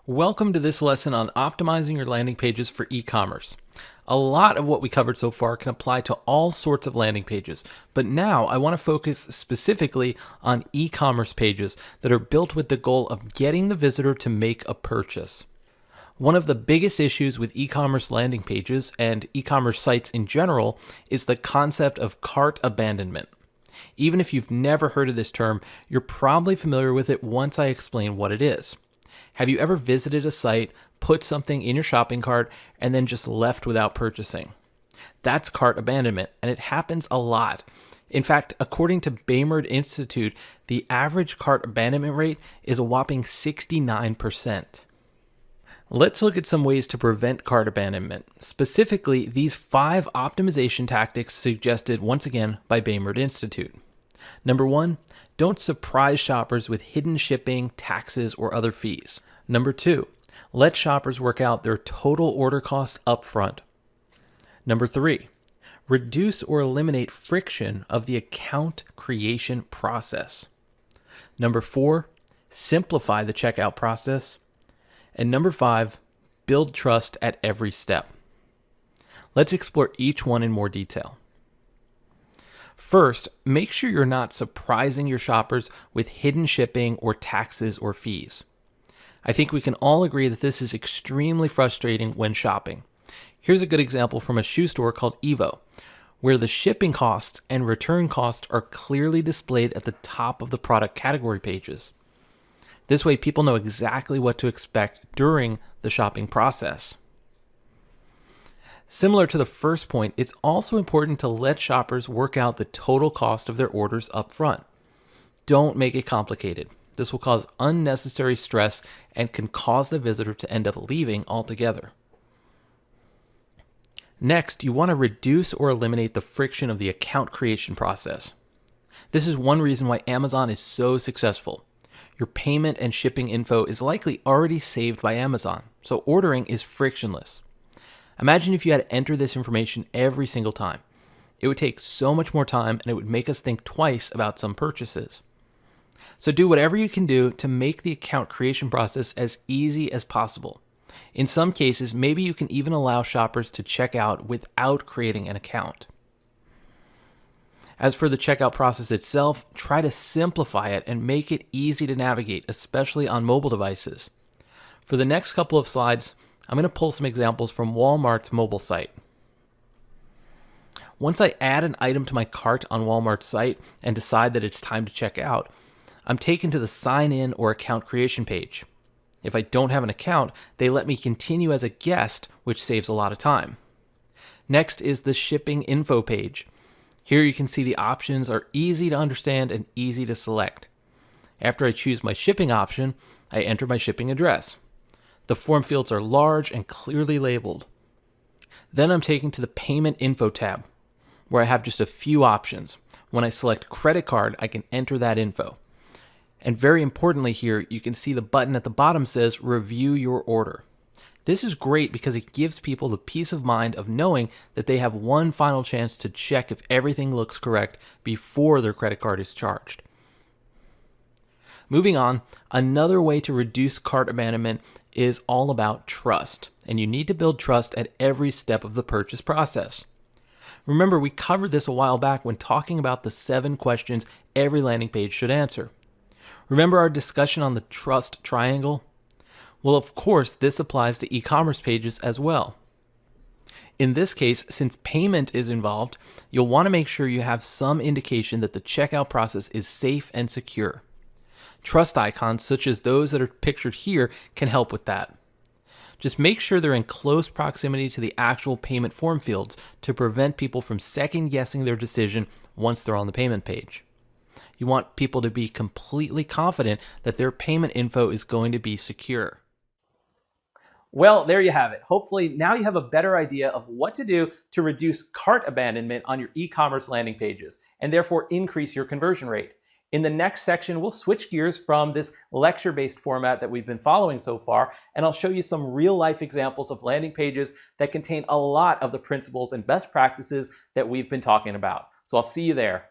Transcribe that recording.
Welcome to this lesson on optimizing your landing pages for e-commerce. A lot of what we covered so far can apply to all sorts of landing pages, but now I want to focus specifically on e-commerce pages that are built with the goal of getting the visitor to make a purchase. One of the biggest issues with e-commerce landing pages and e-commerce sites in general is the concept of cart abandonment. Even if you've never heard of this term, you're probably familiar with it once I explain what it is. Have you ever visited a site, put something in your shopping cart, and then just left without purchasing? That's cart abandonment, and it happens a lot. In fact, according to Baymard Institute, the average cart abandonment rate is a whopping 69%. Let's look at some ways to prevent cart abandonment, specifically these 5 optimization tactics suggested once again by Baymard Institute. Number 1, don't surprise shoppers with hidden shipping, taxes, or other fees. Number 2, let shoppers work out their total order cost upfront. Number 3, reduce or eliminate friction of the account creation process. Number 4, simplify the checkout process. And number 5, build trust at every step. Let's explore each one in more detail. First, make sure you're not surprising your shoppers with hidden shipping or taxes or fees. I think we can all agree that this is extremely frustrating when shopping. Here's a good example from a shoe store called Evo, where the shipping cost and return cost are clearly displayed at the top of the product category pages. This way, people know exactly what to expect during the shopping process. Similar to the first point, it's also important to let shoppers work out the total cost of their orders up front. Don't make it complicated. This will cause unnecessary stress and can cause the visitor to end up leaving altogether. Next, you want to reduce or eliminate the friction of the account creation process. This is one reason why Amazon is so successful. Your payment and shipping info is likely already saved by Amazon, so ordering is frictionless. Imagine if you had to enter this information every single time. It would take so much more time and it would make us think twice about some purchases. So do whatever you can do to make the account creation process as easy as possible. In some cases, maybe you can even allow shoppers to check out without creating an account. As for the checkout process itself, try to simplify it and make it easy to navigate, especially on mobile devices. For the next couple of slides, I'm going to pull some examples from Walmart's mobile site. Once I add an item to my cart on Walmart's site and decide that it's time to check out, I'm taken to the sign in or account creation page. If I don't have an account, they let me continue as a guest, which saves a lot of time. Next is the shipping info page. Here you can see the options are easy to understand and easy to select. After I choose my shipping option, I enter my shipping address. The form fields are large and clearly labeled. Then I'm taken to the payment info tab, where I have just a few options. When I select credit card, I can enter that info. And very importantly here, you can see the button at the bottom says review your order. This is great because it gives people the peace of mind of knowing that they have one final chance to check if everything looks correct before their credit card is charged. Moving on, another way to reduce cart abandonment is all about trust, and you need to build trust at every step of the purchase process. Remember, we covered this a while back when talking about the 7 questions every landing page should answer. Remember our discussion on the trust triangle? Well, of course, this applies to e-commerce pages as well. In this case, since payment is involved, you'll want to make sure you have some indication that the checkout process is safe and secure. Trust icons, such as those that are pictured here, can help with that. Just make sure they're in close proximity to the actual payment form fields to prevent people from second-guessing their decision once they're on the payment page. You want people to be completely confident that their payment info is going to be secure. Well, there you have it. Hopefully now you have a better idea of what to do to reduce cart abandonment on your e-commerce landing pages and therefore increase your conversion rate. In the next section, we'll switch gears from this lecture-based format that we've been following so far, and I'll show you some real-life examples of landing pages that contain a lot of the principles and best practices that we've been talking about. So I'll see you there.